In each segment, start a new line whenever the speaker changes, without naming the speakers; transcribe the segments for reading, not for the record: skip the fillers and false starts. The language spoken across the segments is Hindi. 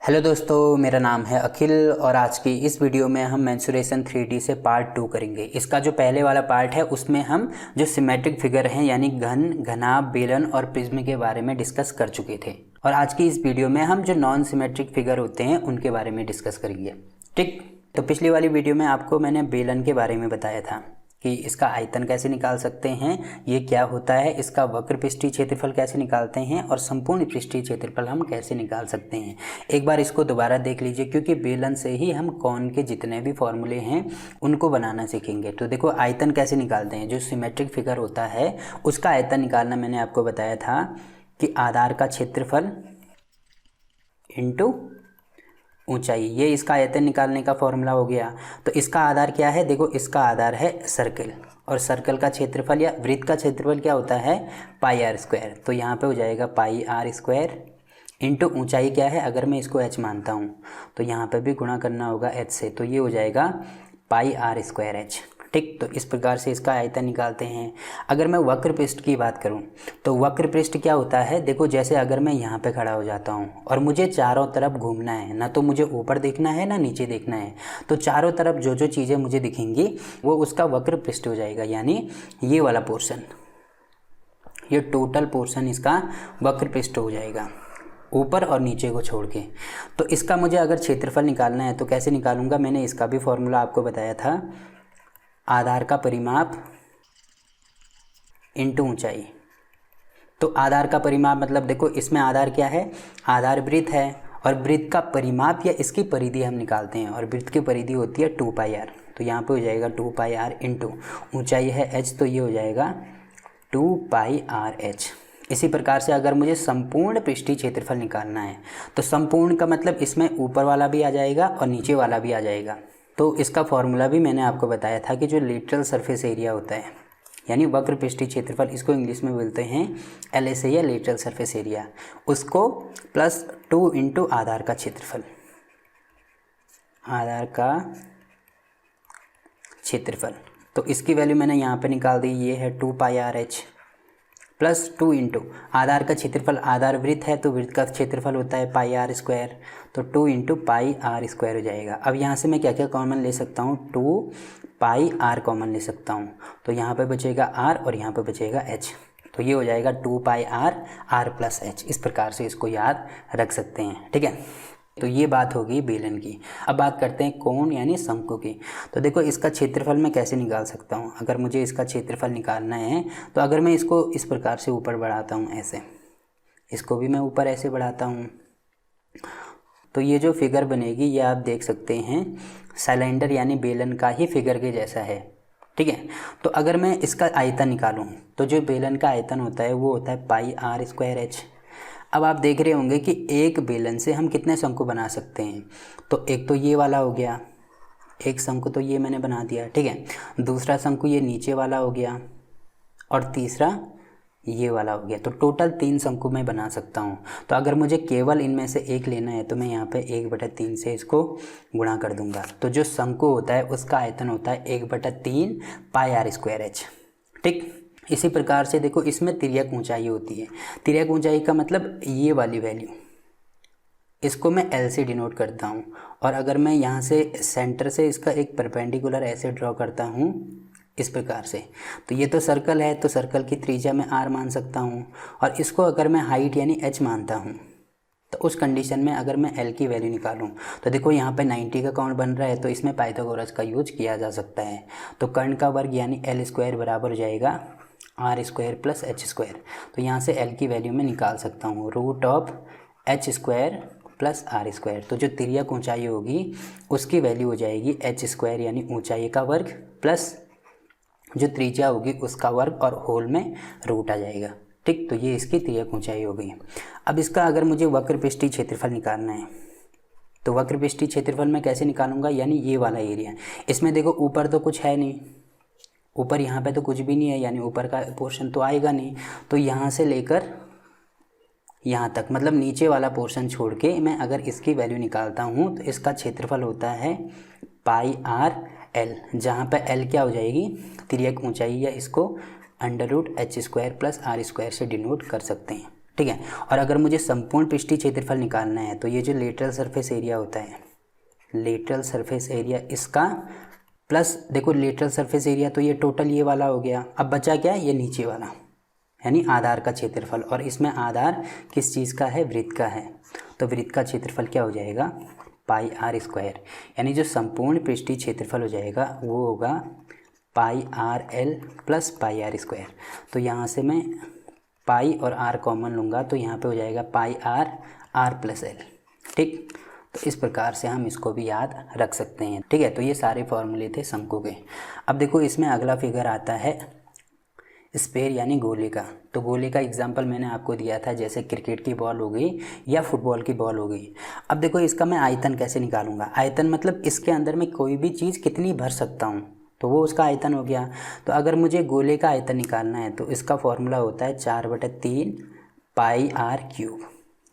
हेलो दोस्तों, मेरा नाम है अखिल और आज की इस वीडियो में हम मेंसुरेशन 3D से पार्ट 2 करेंगे। इसका जो पहले वाला पार्ट है उसमें हम जो सिमेट्रिक फिगर हैं यानी घन, घनाभ, बेलन और प्रिज्म के बारे में डिस्कस कर चुके थे और आज की इस वीडियो में हम जो नॉन सिमेट्रिक फिगर होते हैं उनके बारे में डिस्कस करेंगे। ठीक, तो पिछली वाली वीडियो में आपको मैंने बेलन के बारे में बताया था कि इसका आयतन कैसे निकाल सकते हैं, ये क्या होता है, इसका वक्र पृष्ठीय क्षेत्रफल कैसे निकालते हैं और संपूर्ण पृष्ठीय क्षेत्रफल हम कैसे निकाल सकते हैं। एक बार इसको दोबारा देख लीजिए क्योंकि बेलन से ही हम कोण के जितने भी फॉर्मूले हैं उनको बनाना सीखेंगे। तो देखो आयतन कैसे निकालते हैं। जो सिमेट्रिक फिगर होता है उसका आयतन निकालना मैंने आपको बताया था कि आधार का क्षेत्रफल इंटू ऊंचाई, ये इसका आयतन निकालने का फॉर्मूला हो गया। तो इसका आधार क्या है, देखो इसका आधार है सर्कल और सर्कल का क्षेत्रफल या वृत्त का क्षेत्रफल क्या होता है, पाई आर स्क्वायर। तो यहाँ पे हो जाएगा पाई आर स्क्वायर इंटू ऊंचाई क्या है, अगर मैं इसको एच मानता हूँ तो यहाँ पे भी गुणा करना होगा एच से, तो ये हो जाएगा पाई आर स्क्वायर एच। ठीक, तो इस प्रकार से इसका आयतन निकालते हैं। अगर मैं वक्र पृष्ठ की बात करूं तो वक्र पृष्ठ क्या होता है, देखो जैसे अगर मैं यहाँ पे खड़ा हो जाता हूँ और मुझे चारों तरफ घूमना है, ना तो मुझे ऊपर देखना है ना नीचे देखना है, तो चारों तरफ जो जो चीज़ें मुझे दिखेंगी वो उसका वक्र पृष्ठ हो जाएगा। यानी ये वाला पोर्शन, ये टोटल पोर्शन इसका वक्र पृष्ठ हो जाएगा ऊपर और नीचे को छोड़ के। तो इसका मुझे अगर क्षेत्रफल निकालना है तो कैसे निकालूंगा, मैंने इसका भी फॉर्मूला आपको बताया था, आधार का परिमाप इंटू ऊंचाई। तो आधार का परिमाप मतलब देखो इसमें आधार क्या है, आधार वृत्त है और वृत्त का परिमाप या इसकी परिधि हम निकालते हैं और वृत्त की परिधि होती है 2 पाई आर। तो यहाँ पे हो जाएगा 2 पाई आर इंटू ऊंचाई है h, तो ये हो जाएगा 2 पाई आर एच। इसी प्रकार से अगर मुझे संपूर्ण पृष्ठीय क्षेत्रफल निकालना है तो संपूर्ण का मतलब इसमें ऊपर वाला भी आ जाएगा और नीचे वाला भी आ जाएगा। तो इसका फॉर्मूला भी मैंने आपको बताया था कि जो लेटरल सरफेस एरिया होता है यानी वक्र पृष्ठीय क्षेत्रफल, इसको इंग्लिश में बोलते हैं LSA या लेटरल सरफेस एरिया, उसको प्लस 2 इंटू आधार का क्षेत्रफल, आधार का क्षेत्रफल। तो इसकी वैल्यू मैंने यहाँ पे निकाल दी, ये है 2 पाई आर एच प्लस 2 इंटू आधार का क्षेत्रफल, आधार वृत्त है तो वृत्त का क्षेत्रफल होता है पाई आर स्क्वायर, तो 2 इंटू पाई आर स्क्वायर हो जाएगा। अब यहाँ से मैं क्या क्या कॉमन ले सकता हूँ, 2 पाई आर कॉमन ले सकता हूँ, तो यहाँ पे बचेगा आर और यहाँ पे बचेगा एच, तो ये हो जाएगा 2 पाई आर आर प्लस एच। इस प्रकार से इसको याद रख सकते हैं। ठीक है, तो ये बात होगी बेलन की। अब बात करते हैं कोण यानी शंकु की। तो देखो इसका क्षेत्रफल मैं कैसे निकाल सकता हूँ। अगर मुझे इसका क्षेत्रफल निकालना है तो अगर मैं इसको इस प्रकार से ऊपर बढ़ाता हूँ, ऐसे इसको भी मैं ऊपर ऐसे बढ़ाता हूँ, तो ये जो फिगर बनेगी ये आप देख सकते हैं सिलेंडर यानी बेलन का ही फिगर के जैसा है। ठीक है, तो अगर मैं इसका आयतन निकालूँ तो जो बेलन का आयतन होता है वो होता है पाई आर स्क्वायर एच। अब आप देख रहे होंगे कि एक बेलन से हम कितने शंकु बना सकते हैं। तो एक तो ये वाला हो गया, एक शंकु तो ये मैंने बना दिया। ठीक है, दूसरा शंकु ये नीचे वाला हो गया और तीसरा ये वाला हो गया। तो टोटल 3 शंकु मैं बना सकता हूँ। तो अगर मुझे केवल इनमें से एक लेना है तो मैं यहाँ पे 1/3 से इसको गुणा कर दूंगा। तो जो शंकु होता है उसका आयतन होता है 1/3 पाई आर स्क्वायर एच। ठीक, इसी प्रकार से देखो इसमें तिर्यक ऊंचाई होती है। तिर्यक ऊंचाई का मतलब ये वाली वैल्यू, इसको मैं L से डिनोट करता हूँ और अगर मैं यहाँ से सेंटर से इसका एक परपेंडिकुलर ऐसे ड्रॉ करता हूँ इस प्रकार से, तो ये तो सर्कल है तो सर्कल की त्रिज्या मैं r मान सकता हूँ और इसको अगर मैं हाइट यानी h मानता हूँ तो उस कंडीशन में अगर मैं L की वैल्यू निकालूं तो देखो यहाँ पे 90 का कोण बन रहा है तो इसमें पाइथागोरस का यूज किया जा सकता है। तो कर्ण का वर्ग यानी L स्क्वायर बराबर हो जाएगा R square plus H square. तो यहाँ से L की वैल्यू मैं निकाल सकता हूँ √h square plus R square. तो जो तिर्यक ऊंचाई होगी उसकी वैल्यू हो जाएगी h स्क्वायर यानी ऊंचाई का वर्ग प्लस जो त्रिज्या होगी उसका वर्ग और होल में रूट आ जाएगा। ठीक, तो ये इसकी तिर्यक ऊंचाई हो गई। अब इसका अगर मुझे वक्र पृष्ठीय क्षेत्रफल निकालना है तो वक्र पृष्ठीय क्षेत्रफल मैं कैसे निकालूंगा, यानी ये वाला एरिया। इसमें देखो ऊपर तो कुछ है नहीं, ऊपर यहाँ पे तो कुछ भी नहीं है यानी ऊपर का पोर्शन तो आएगा नहीं। तो यहाँ से लेकर यहाँ तक मतलब नीचे वाला पोर्शन छोड़ के मैं अगर इसकी वैल्यू निकालता हूँ तो इसका क्षेत्रफल होता है पाई आर एल, जहाँ पे एल क्या हो जाएगी, तिर्यक ऊंचाई, या इसको √h square plus R square से डिनोट कर सकते हैं। ठीक है। और अगर मुझे संपूर्ण पृष्ठीय क्षेत्रफल निकालना है तो ये जो लेटरल सरफेस एरिया होता है, लेटरल सरफेस एरिया इसका प्लस, देखो लेटरल सरफेस एरिया तो ये टोटल ये वाला हो गया, अब बचा क्या, ये नीचे वाला यानी आधार का क्षेत्रफल, और इसमें आधार किस चीज़ का है, वृत्त का है, तो वृत्त का क्षेत्रफल क्या हो जाएगा, पाई आर स्क्वायर, यानी जो संपूर्ण पृष्ठीय क्षेत्रफल हो जाएगा वो होगा pi R L plus pi R square. तो यहाँ से मैं पाई और आर कॉमन लूँगा तो यहाँ पे हो जाएगा पाई आर आर प्लस एल। ठीक, तो इस प्रकार से हम इसको भी याद रख सकते हैं। ठीक है, तो ये सारे फॉर्मूले थे शंकु के। अब देखो इसमें अगला फिगर आता है स्फीयर यानी गोले का। तो गोले का एग्जाम्पल मैंने आपको दिया था, जैसे क्रिकेट की बॉल हो गई या फुटबॉल की बॉल हो गई। अब देखो इसका मैं आयतन कैसे निकालूंगा, आयतन मतलब इसके अंदर मैं कोई भी चीज़ कितनी भर सकता हूँ, तो वो उसका आयतन हो गया। तो अगर मुझे गोले का आयतन निकालना है तो इसका फॉर्मूला होता है 4/3 पाई आर क्यूब।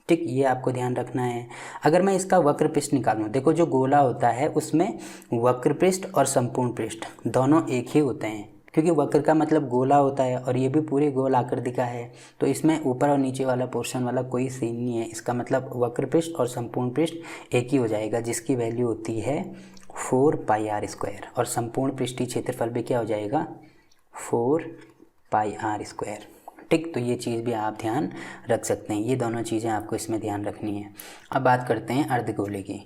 ठीक, ये आपको ध्यान रखना है। अगर मैं इसका वक्र पृष्ठ निकालूँ, देखो जो गोला होता है उसमें वक्र पृष्ठ और संपूर्ण पृष्ठ दोनों एक ही होते हैं, क्योंकि वक्र का मतलब गोला होता है और ये भी पूरे गोल आकृति का है, तो इसमें ऊपर और नीचे वाला पोर्शन वाला कोई सीन नहीं है। इसका मतलब वक्र पृष्ठ और संपूर्ण पृष्ठ एक ही हो जाएगा, जिसकी वैल्यू होती है 4 पाई आर स्क्वायर, और संपूर्ण पृष्ठीय क्षेत्रफल भी क्या हो जाएगा, 4 पाई आर स्क्वायर। ठीक, तो ये चीज़ भी आप ध्यान रख सकते हैं, ये दोनों चीज़ें आपको इसमें ध्यान रखनी है। अब बात करते हैं अर्धगोले की।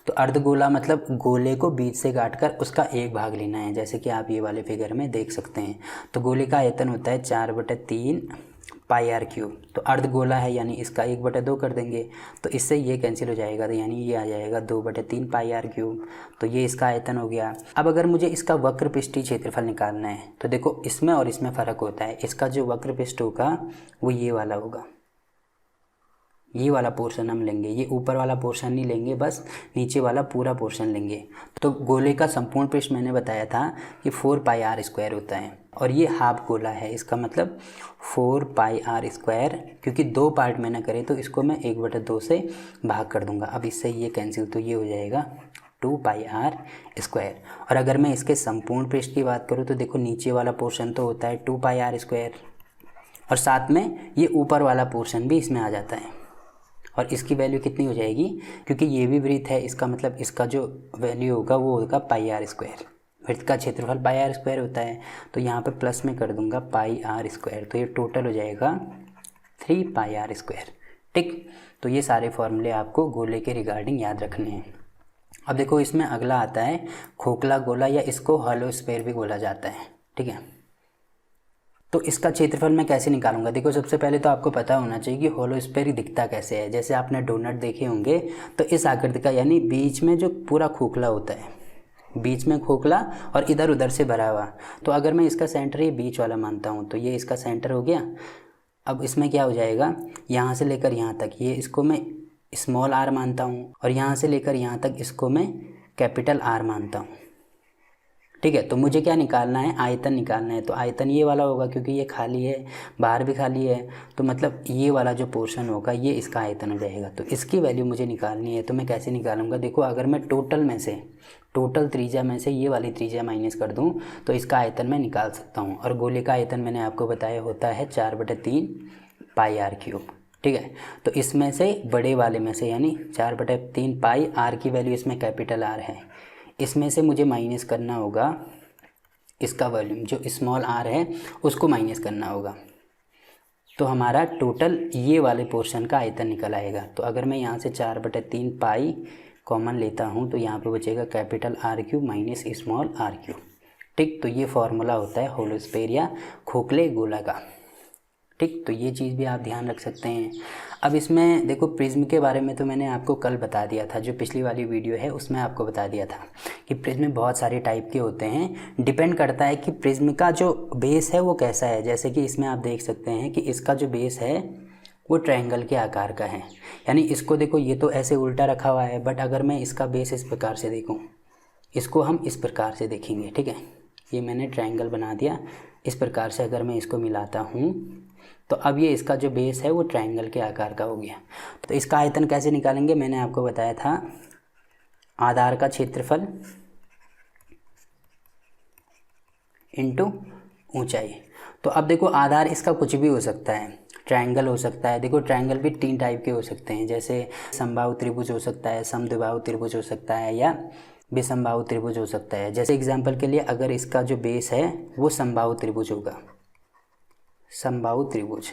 तो अर्धगोला मतलब गोले को बीच से काटकर उसका एक भाग लेना है, जैसे कि आप ये वाले फिगर में देख सकते हैं। तो गोले का आयतन होता है 4/3 पाई आर क्यूब। तो अर्धगोला है यानी इसका 1/2 कर देंगे, तो इससे ये कैंसिल हो जाएगा, तो यानी ये आ जाएगा 2/3 पाई आर क्यूब। तो ये इसका आयतन हो गया। अब अगर मुझे इसका वक्र पृष्ठीय क्षेत्रफल निकालना है तो देखो इसमें और इसमें फ़र्क होता है। इसका जो वक्र पृष्ठ होगा वो ये वाला होगा, ये वाला पोर्शन हम लेंगे, ये ऊपर वाला पोर्शन नहीं लेंगे, बस नीचे वाला पूरा पोर्शन लेंगे। तो गोले का संपूर्ण पृष्ठ मैंने बताया था कि 4 पाई आर स्क्वायर होता है, और ये हाफ गोला है, इसका मतलब 4 पाई आर स्क्वायर, क्योंकि दो पार्ट मैंने करे तो इसको मैं 1/2 से भाग कर दूंगा। अब इससे ये कैंसिल, तो ये हो जाएगा 2 पाई आर स्क्वायर। और अगर मैं इसके संपूर्ण पृष्ठ की बात करूँ तो देखो नीचे वाला पोर्शन तो होता है 2 पाई आर स्क्वायर, और साथ में ये ऊपर वाला पोर्शन भी इसमें आ जाता है, और इसकी वैल्यू कितनी हो जाएगी, क्योंकि ये भी वृत्त है, इसका मतलब इसका जो वैल्यू होगा वो होगा पाई आर स्क्वायर। वृत्त का क्षेत्रफल पाई आर स्क्वायर होता है, तो यहाँ पे प्लस में कर दूंगा पाई आर स्क्वायर, तो ये टोटल हो जाएगा 3 पाई आर स्क्वायर। ठीक, तो ये सारे फॉर्मूले आपको गोले के रिगार्डिंग याद रखने हैं। अब देखो इसमें अगला आता है खोखला गोला, या इसको हॉलो स्फीयर भी बोला जाता है। ठीक है, तो इसका क्षेत्रफल मैं कैसे निकालूंगा, देखो सबसे पहले तो आपको पता होना चाहिए कि होलो स्फीयर दिखता कैसे है। जैसे आपने डोनट देखे होंगे तो इस आकृति का, यानी बीच में जो पूरा खोखला होता है, बीच में खोखला और इधर उधर से भरा हुआ। तो अगर मैं इसका सेंटर ये बीच वाला मानता हूँ तो ये इसका सेंटर हो गया। अब इसमें क्या हो जाएगा, यहाँ से लेकर यहाँ तक ये इसको मैं स्मॉल आर मानता हूँ, और यहाँ से लेकर यहाँ तक इसको मैं कैपिटल आर मानता हूँ। ठीक है, तो मुझे क्या निकालना है, आयतन निकालना है। तो आयतन ये वाला होगा, क्योंकि ये खाली है, बाहर भी खाली है, तो मतलब ये वाला जो पोर्शन होगा ये इसका आयतन हो जाएगा। तो इसकी वैल्यू मुझे निकालनी है, तो मैं कैसे निकालूंगा, देखो अगर मैं टोटल में से, टोटल त्रिज्या में से ये वाली त्रिज्या माइनस कर दूं तो इसका आयतन मैं निकाल सकता हूँ। और गोले का आयतन मैंने आपको बताया होता है 4/3 पाई आर क्यूब। ठीक है, तो इसमें से बड़े वाले में से, यानी 4/3 पाई आर की वैल्यू इसमें कैपिटल आर है, इसमें से मुझे माइनस करना होगा इसका वॉल्यूम, जो स्मॉल आर है उसको माइनस करना होगा, तो हमारा टोटल ये वाले पोर्शन का आयतन निकल आएगा। तो अगर मैं यहाँ से 4/3 पाई कॉमन लेता हूँ तो यहाँ पे बचेगा capital R cube minus small R cube. ठीक, तो ये फॉर्मूला होता है होलो स्फीयर या खोखले गोला का। ठीक, तो ये चीज़ भी आप ध्यान रख सकते हैं। अब इसमें देखो प्रिज्म के बारे में तो मैंने आपको कल बता दिया था, जो पिछली वाली वीडियो है उसमें आपको बता दिया था कि प्रिज्म बहुत सारे टाइप के होते हैं। डिपेंड करता है कि प्रिज्म का जो बेस है वो कैसा है। जैसे कि इसमें आप देख सकते हैं कि इसका जो बेस है वो ट्रायंगल के आकार का है, यानी इसको देखो ये तो ऐसे उल्टा रखा हुआ है, बट अगर मैं इसका बेस इस प्रकार से देखूँ, इसको हम इस प्रकार से देखेंगे। ठीक है, ये मैंने ट्रायंगल बना दिया, इस प्रकार से अगर मैं इसको मिलाता हूँ तो अब ये इसका जो बेस है वो ट्रायंगल के आकार का हो गया। तो इसका आयतन कैसे निकालेंगे, मैंने आपको बताया था आधार का क्षेत्रफल इनटू ऊंचाई। तो अब देखो आधार इसका कुछ भी हो सकता है। ट्रायंगल हो सकता है। देखो ट्रायंगल भी 3 टाइप के हो सकते हैं, जैसे समबाहु त्रिभुज हो सकता है, समद्विबाहु त्रिभुज हो सकता है, या विषमबाहु त्रिभुज हो सकता है। जैसे एग्जांपल के लिए अगर इसका जो बेस है वो समबाहु त्रिभुज होगा, समबाहु त्रिभुज,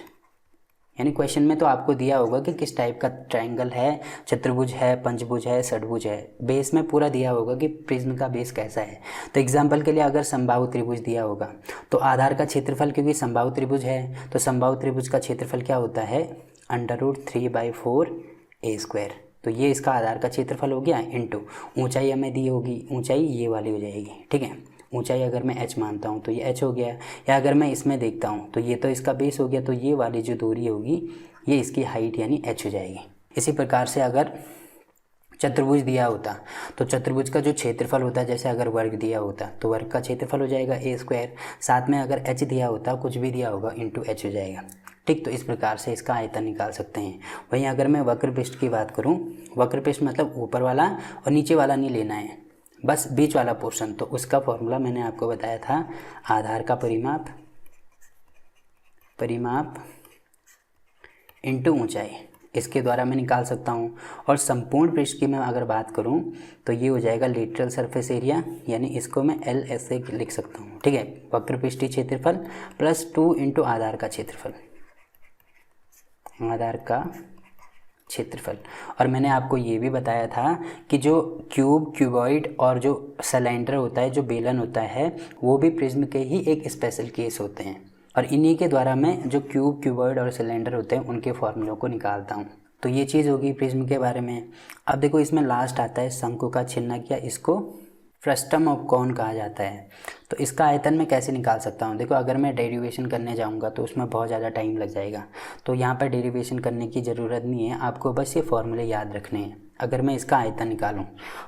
यानी क्वेश्चन में तो आपको दिया होगा कि किस टाइप का ट्रायंगल है, चतुर्भुज है, पंचभुज है, षटभुज है, बेस में पूरा दिया होगा कि प्रिज्म का बेस कैसा है। तो एग्जांपल के लिए अगर समबाहु त्रिभुज दिया होगा तो आधार का क्षेत्रफल, क्योंकि समबाहु त्रिभुज है तो समबाहु त्रिभुज का क्षेत्रफल क्या होता है, √3/4a²। तो ये इसका आधार का क्षेत्रफल हो गया, इनटू ऊंचाई हमें दी होगी, ऊंचाई ये वाली हो जाएगी, ठीक है। ऊंचाई अगर मैं h मानता हूँ तो ये h हो गया, या अगर मैं इसमें देखता हूँ तो ये तो इसका बेस हो गया, तो ये वाली जो दूरी होगी ये इसकी हाइट यानी h हो जाएगी। इसी प्रकार से अगर चतुर्भुज दिया होता तो चतुर्भुज का जो क्षेत्रफल होता है, जैसे अगर वर्ग दिया होता तो वर्ग का क्षेत्रफल हो जाएगा a², साथ में अगर h दिया होता, कुछ भी दिया होगा, इंटू h हो जाएगा, ठीक। तो इस प्रकार से इसका आयतन निकाल सकते हैं। वहीं अगर मैं वक्र पृष्ठ की बात करूँ, वक्र पृष्ठ मतलब ऊपर वाला और नीचे वाला नहीं लेना है, बस बीच वाला पोर्शन, तो उसका फॉर्मूला मैंने आपको बताया था, आधार का परिमाप इंटू ऊंचाई, इसके द्वारा मैं निकाल सकता हूँ। और संपूर्ण पृष्ठ की मैं अगर बात करूँ तो ये हो जाएगा लेटरल सरफेस एरिया, यानी इसको मैं एल ऐसे लिख सकता हूँ, ठीक है। वक्र पृष्ठीय क्षेत्रफल प्लस 2 इंटू आधार का क्षेत्रफल, आधार का क्षेत्रफल। और मैंने आपको ये भी बताया था कि जो क्यूबॉइड और जो सिलेंडर होता है, जो बेलन होता है, वो भी प्रिज्म के ही एक स्पेशल केस होते हैं, और इन्हीं के द्वारा मैं जो क्यूबॉइड और सिलेंडर होते हैं उनके फॉर्मूलों को निकालता हूँ। तो ये चीज़ होगी प्रिज्म के बारे में। अब देखो इसमें लास्ट आता है शंकु का छिन्नक, या इसको फ्रस्टम ऑफ कोन कहा जाता है। तो इसका आयतन मैं कैसे निकाल सकता हूँ, देखो अगर मैं डेरिवेशन करने जाऊँगा तो उसमें बहुत ज़्यादा टाइम लग जाएगा, तो यहाँ पर डेरिवेशन करने की ज़रूरत नहीं है, आपको बस ये फॉर्मूले याद रखने हैं। अगर मैं इसका आयतन निकालूँ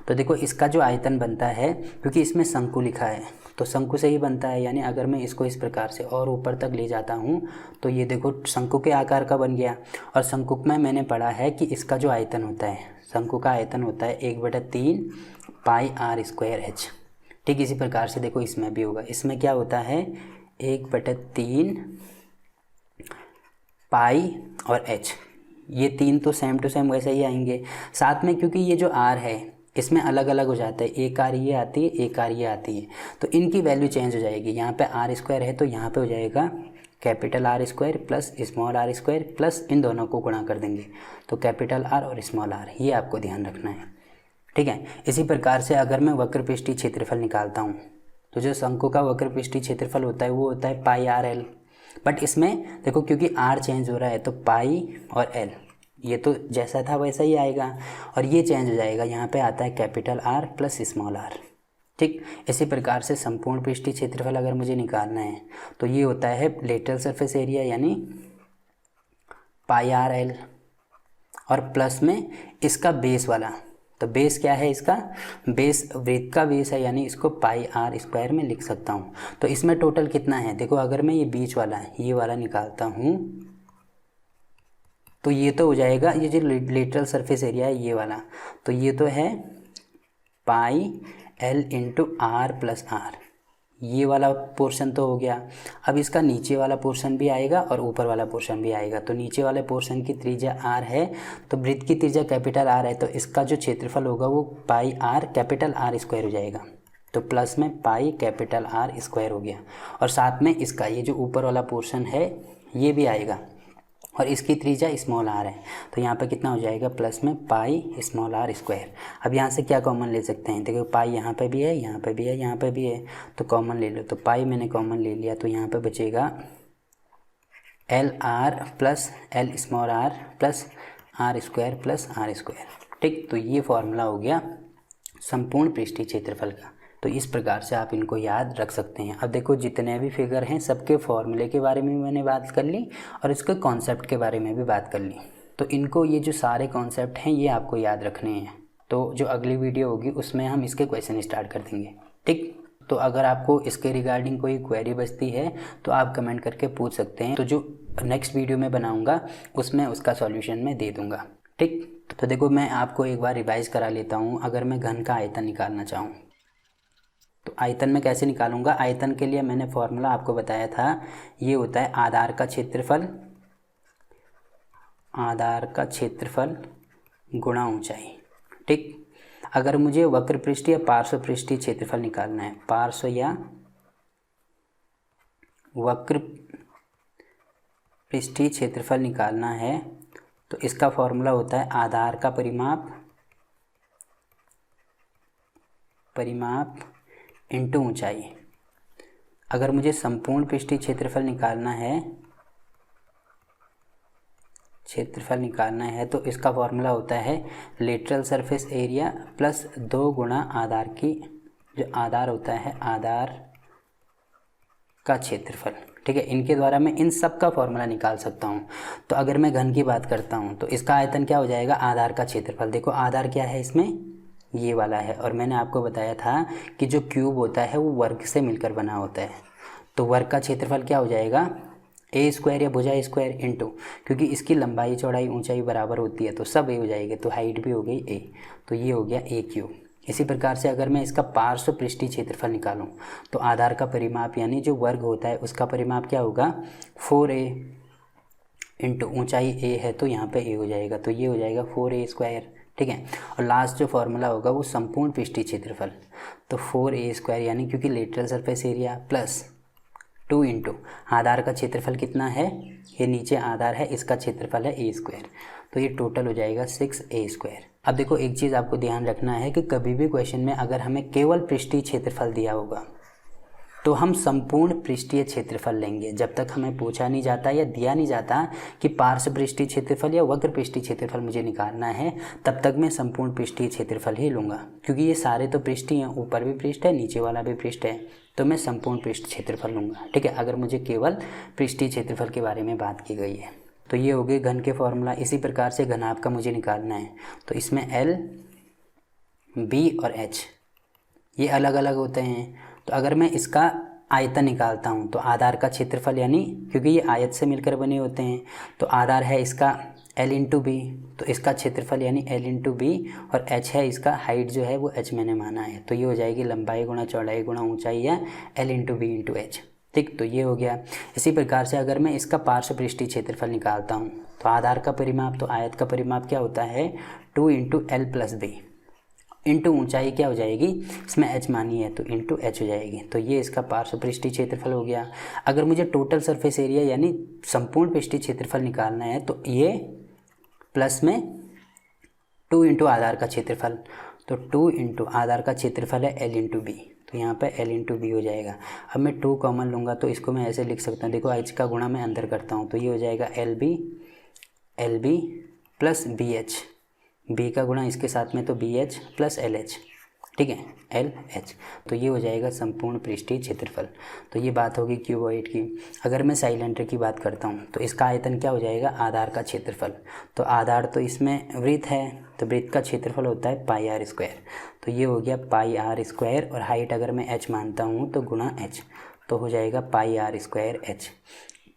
तो देखो इसका जो आयतन बनता है, क्योंकि इसमें शंकु लिखा है तो शंकु से ही बनता है, यानी अगर मैं इसको इस प्रकार से और ऊपर तक ले जाता हूँ तो ये देखो शंकु के आकार का बन गया। और शंकु में मैंने पढ़ा है कि इसका जो आयतन होता है, शंकु का आयतन होता है 1/3 πr²h, ठीक। इसी प्रकार से देखो इसमें भी होगा, इसमें क्या होता है 1/3 पाई और h, ये 3 तो सेम टू सेम वैसे ही आएंगे। साथ में क्योंकि ये जो r है इसमें अलग अलग हो जाता है, एक r ये आती है, एक r ये आती है, तो इनकी वैल्यू चेंज हो जाएगी। यहाँ पे r² है तो यहाँ पे हो जाएगा capital R² plus small r² plus इन दोनों को गुणा कर देंगे तो कैपिटल R और स्मॉल r, ये आपको ध्यान रखना है, ठीक है। इसी प्रकार से अगर मैं वक्र पृष्ठीय क्षेत्रफल निकालता हूँ तो जो शंकु का वक्र पृष्ठीय क्षेत्रफल होता है वो होता है πrl, बट इसमें देखो क्योंकि r चेंज हो रहा है तो पाई और l, ये तो जैसा था वैसा ही आएगा, और ये चेंज हो जाएगा, यहाँ पे आता है capital R plus small r, ठीक। इसी प्रकार से संपूर्ण पृष्ठीय क्षेत्रफल अगर मुझे निकालना है तो ये होता है लेटरल सरफेस एरिया यानी πrl, और प्लस में इसका बेस वाला, तो बेस क्या है, इसका बेस वृत्त का बेस है, यानी इसको πr² में लिख सकता हूँ। तो इसमें टोटल कितना है, देखो अगर मैं ये बीच वाला ये वाला निकालता हूँ तो ये तो हो जाएगा, ये जो लेटरल सरफेस एरिया है ये वाला, तो ये तो है πl into r plus r, ये वाला पोर्शन तो हो गया। अब इसका नीचे वाला पोर्शन भी आएगा और ऊपर वाला पोर्शन भी आएगा, तो नीचे वाले पोर्शन की त्रिज्या r है, तो वृत्त की त्रिज्या कैपिटल R है, तो इसका जो क्षेत्रफल होगा वो πr कैपिटल R² हो जाएगा, तो प्लस में पाई कैपिटल R² हो गया। और साथ में इसका ये जो ऊपर वाला पोर्शन है ये भी आएगा, और इसकी त्रिज्या स्मॉल r है, तो यहाँ पे कितना हो जाएगा प्लस में पाई स्मॉल r²। अब यहाँ से क्या कॉमन ले सकते हैं, देखो पाई यहाँ पे भी है, यहाँ पे भी है, यहाँ पे भी है, तो कॉमन ले लो, तो पाई मैंने कॉमन ले लिया, तो यहाँ पे बचेगा LR plus L small r plus R² plus R², ठीक। तो ये फॉर्मूला हो गया संपूर्ण पृष्ठीय क्षेत्रफल का। तो इस प्रकार से आप इनको याद रख सकते हैं। अब देखो जितने भी फिगर हैं सबके फॉर्मूले के बारे में मैंने बात कर ली और इसके कॉन्सेप्ट के बारे में भी बात कर ली, तो इनको ये जो सारे कॉन्सेप्ट हैं ये आपको याद रखने हैं। तो जो अगली वीडियो होगी उसमें हम इसके क्वेश्चन स्टार्ट कर देंगे, ठीक। तो अगर आपको इसके रिगार्डिंग कोई क्वेरी बचती है तो आप कमेंट करके पूछ सकते हैं, तो जो नेक्स्ट वीडियो में बनाऊँगा उसमें उसका सॉल्यूशन मैं दे दूँगा, ठीक। तो देखो मैं आपको एक बार रिवाइज़ करा लेता हूँ। अगर मैं घन का आयतन निकालना चाहूँ तो आयतन में कैसे निकालूंगा, आयतन के लिए मैंने फॉर्मूला आपको बताया था, ये होता है आधार का क्षेत्रफल आधार का क्षेत्रफल गुणा ऊंचाई। ठीक, अगर मुझे वक्र पृष्ठ या पार्श्व पृष्ठीय क्षेत्रफल निकालना है, पार्श्व या वक्र पृष्ठीय क्षेत्रफल निकालना है, तो इसका फॉर्मूला होता है आधार का परिमाप इंटू ऊंचाई। अगर मुझे संपूर्ण पृष्ठीय क्षेत्रफल निकालना है तो इसका फॉर्मूला होता है लेटरल सरफेस एरिया प्लस 2 गुणा आधार की, जो आधार होता है आधार का क्षेत्रफल। ठीक है, इनके द्वारा मैं इन सब का फॉर्मूला निकाल सकता हूँ। तो अगर मैं घन की बात करता हूँ तो इसका आयतन क्या हो जाएगा, आधार का क्षेत्रफल। देखो आधार क्या है इसमें, ये वाला है, और मैंने आपको बताया था कि जो क्यूब होता है वो वर्ग से मिलकर बना होता है। तो वर्ग का क्षेत्रफल क्या हो जाएगा, ए स्क्वायर या भुजा स्क्वायर इंटू, क्योंकि इसकी लंबाई चौड़ाई ऊंचाई बराबर होती है तो सब ए हो जाएगी, तो हाइट भी हो गई ए, तो ये हो गया ए क्यूब। इसी प्रकार से अगर मैं इसका पार्श्व पृष्ठीय क्षेत्रफल निकालूं तो आधार का परिमाप यानी जो वर्ग होता है उसका परिमाप क्या होगा, 4a इंटू ऊँचाई ए है तो यहाँ पे ए हो जाएगा, तो ये हो जाएगा 4a स्क्वायर। ठीक है, और लास्ट जो फॉर्मूला होगा वो संपूर्ण पृष्ठीय क्षेत्रफल, तो 4a स्क्वायर यानी क्योंकि lateral surface area plus 2 into आधार का क्षेत्रफल कितना है, ये नीचे आधार है, इसका क्षेत्रफल है ए स्क्वायर, तो ये टोटल हो जाएगा 6a स्क्वायर। अब देखो एक चीज़ आपको ध्यान रखना है कि कभी भी क्वेश्चन में अगर हमें केवल पृष्ठीय क्षेत्रफल दिया होगा तो हम संपूर्ण पृष्ठीय क्षेत्रफल लेंगे। जब तक हमें पूछा नहीं जाता या दिया नहीं जाता कि पार्श्व पृष्ठीय क्षेत्रफल या वक्र पृष्ठीय क्षेत्रफल मुझे निकालना है, तब तक मैं संपूर्ण पृष्ठीय क्षेत्रफल ही लूँगा, क्योंकि ये सारे तो पृष्ठीय हैं, ऊपर भी पृष्ठ है नीचे वाला भी पृष्ठ है, तो मैं संपूर्ण पृष्ठ क्षेत्रफल लूँगा। ठीक है, अगर मुझे केवल पृष्ठीय क्षेत्रफल के बारे में बात की गई है। तो ये हो गए घन के फॉर्मूला। इसी प्रकार से घनाभ का मुझे निकालना है, तो इसमें L, B और H ये अलग अलग होते हैं। तो अगर मैं इसका आयतन निकालता हूँ तो आधार का क्षेत्रफल यानी क्योंकि ये आयत से मिलकर बने होते हैं, तो आधार है इसका L इंटू बी, तो इसका क्षेत्रफल यानी L इंटू बी, और H है इसका हाइट जो है वो H मैंने माना है, तो ये हो जाएगी लंबाई गुणा चौड़ाई गुणा ऊंचाई या L into B into H। ठीक, तो ये हो गया। इसी प्रकार से अगर मैं इसका पार्श्व पृष्ठीय क्षेत्रफल निकालता हूँ तो आधार का परिमाप, तो आयत का परिमाप क्या होता है 2 into L plus B into ऊंचाई क्या हो जाएगी, इसमें h मानी है तो इंटू h हो जाएगी, तो ये इसका पार्श्व पृष्ठीय क्षेत्रफल हो गया। अगर मुझे टोटल सरफेस एरिया यानी संपूर्ण पृष्ठीय क्षेत्रफल निकालना है तो ये प्लस में 2 इंटू आधार का क्षेत्रफल, तो 2 इंटू आधार का क्षेत्रफल है L इंटू बी, तो यहाँ पे L इंटू बी हो जाएगा। अब मैं 2 कॉमन लूँगा तो इसको मैं ऐसे लिख सकता हूँ, देखो h का गुणा मैं अंदर करता हूँ तो ये हो जाएगा L B plus B H, B का गुणा इसके साथ में तो B H plus L H. ठीक है, एल एच, तो ये हो जाएगा संपूर्ण पृष्ठीय क्षेत्रफल। तो ये बात होगी क्यूबॉइड की। अगर मैं साइलेंडर की बात करता हूँ तो इसका आयतन क्या हो जाएगा, आधार का क्षेत्रफल। तो आधार तो इसमें वृत्त है, तो वृत्त का क्षेत्रफल होता है पाई आर स्क्वायर, तो ये हो गया पाई आर स्क्वायर, और हाइट अगर मैं एच मानता हूँ तो गुणा एच, तो हो जाएगा पाई आर स्क्वायर एच।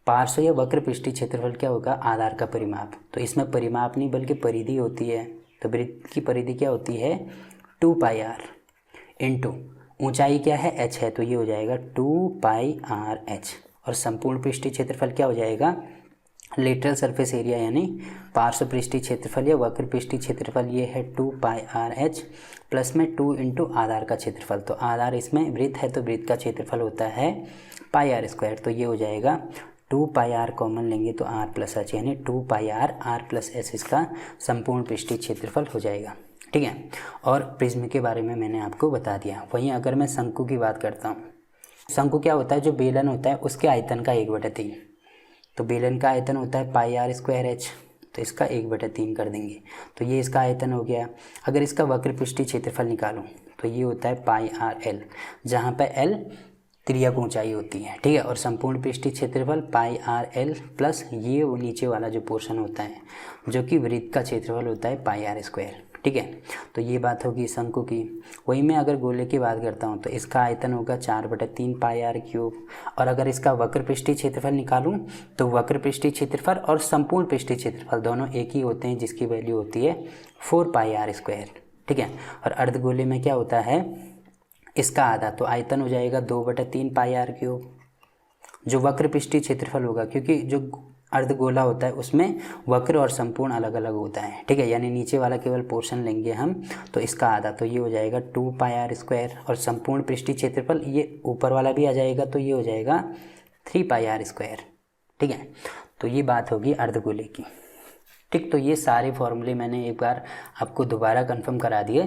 पार्श्व या वक्र पृष्ठीय क्षेत्रफल क्या होगा, आधार का परिमाप, तो इसमें परिमाप नहीं बल्कि परिधि होती है, तो वृत्त की परिधि क्या होती है 2 पाई आर इंटू ऊंचाई क्या है h है, तो ये हो जाएगा 2 पाई आर एच, और संपूर्ण पृष्ठीय क्षेत्रफल क्या हो जाएगा, लेटरल सरफेस एरिया यानी पार्श्व पृष्ठीय क्षेत्रफल या वक्र पृष्ठीय क्षेत्रफल ये है 2 पाई आर एच प्लस में 2 इंटू आधार का क्षेत्रफल, तो आधार इसमें वृत्त है तो वृत्त का क्षेत्रफल होता है पाई आर स्क्वायर, तो ये हो जाएगा 2 पाई आर कॉमन लेंगे तो आर प्लस एच यानी 2 पाई आर प्लस एच इसका संपूर्ण पृष्ठीय क्षेत्रफल हो जाएगा। ठीक है, और प्रिज्म के बारे में मैंने आपको बता दिया। वहीं अगर मैं शंकु की बात करता हूँ, शंकु क्या होता है, जो बेलन होता है उसके आयतन का 1/3, तो बेलन का आयतन होता है पाई आर स्क्वायर एच, तो इसका 1/3 कर देंगे, तो ये इसका आयतन हो गया। अगर इसका वक्र पृष्ठीय क्षेत्रफल निकालूं तो ये होता है पाई आर एल, जहाँ पर एल त्रिज्या की ऊंचाई होती है। ठीक है, और संपूर्ण पृष्ठीय क्षेत्रफल पाई आर एल प्लस ये वो नीचे वाला जो पोर्शन होता है जो कि वृत्त का क्षेत्रफल होता है पाई आर स्क्वायर। ठीक है, तो ये बात होगी शंकु की। वहीं मैं अगर गोले की बात करता हूँ तो इसका आयतन होगा 4/3 पाई आर क्यूब, और अगर इसका वक्र पृष्ठीय क्षेत्रफल निकालूं तो वक्र पृष्ठीय क्षेत्रफल और संपूर्ण पृष्ठीय क्षेत्रफल दोनों एक ही होते हैं, जिसकी वैल्यू होती है 4 पाई आर स्क्वायर। ठीक है, और अर्धगोले में क्या होता है, इसका आधा, तो आयतन हो जाएगा 2/3 पाई आर क्यूब, जो वक्र पृष्ठीय क्षेत्रफल होगा, क्योंकि जो अर्धगोला होता है उसमें वक्र और संपूर्ण अलग अलग होता है, ठीक है। यानी नीचे वाला केवल पोर्शन लेंगे हम, तो इसका आधा, तो ये हो जाएगा 2πr², और संपूर्ण पृष्ठीय क्षेत्रफल ये ऊपर वाला भी आ जाएगा, तो ये हो जाएगा 3πr², ठीक है। तो ये बात होगी अर्धगोले की, ठीक। तो ये सारे फॉर्मूले मैंने एक बार आपको दोबारा कंफर्म करा दिए,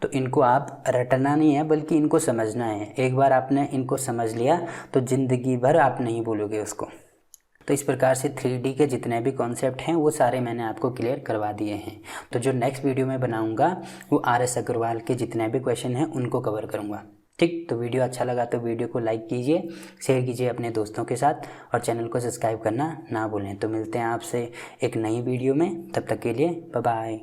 तो इनको आप रटना नहीं है बल्कि इनको समझना है। एक बार आपने इनको समझ लिया तो ज़िंदगी भर आप नहीं भूलोगे उसको। तो इस प्रकार से 3D के जितने भी कॉन्सेप्ट हैं वो सारे मैंने आपको क्लियर करवा दिए हैं। तो जो नेक्स्ट वीडियो में बनाऊंगा वो RS अग्रवाल के जितने भी क्वेश्चन हैं उनको कवर करूंगा, ठीक। तो वीडियो अच्छा लगा तो वीडियो को लाइक कीजिए, शेयर कीजिए अपने दोस्तों के साथ, और चैनल को सब्सक्राइब करना ना भूलें। तो मिलते हैं आपसे एक नई वीडियो में, तब तक के लिए बाय बाय।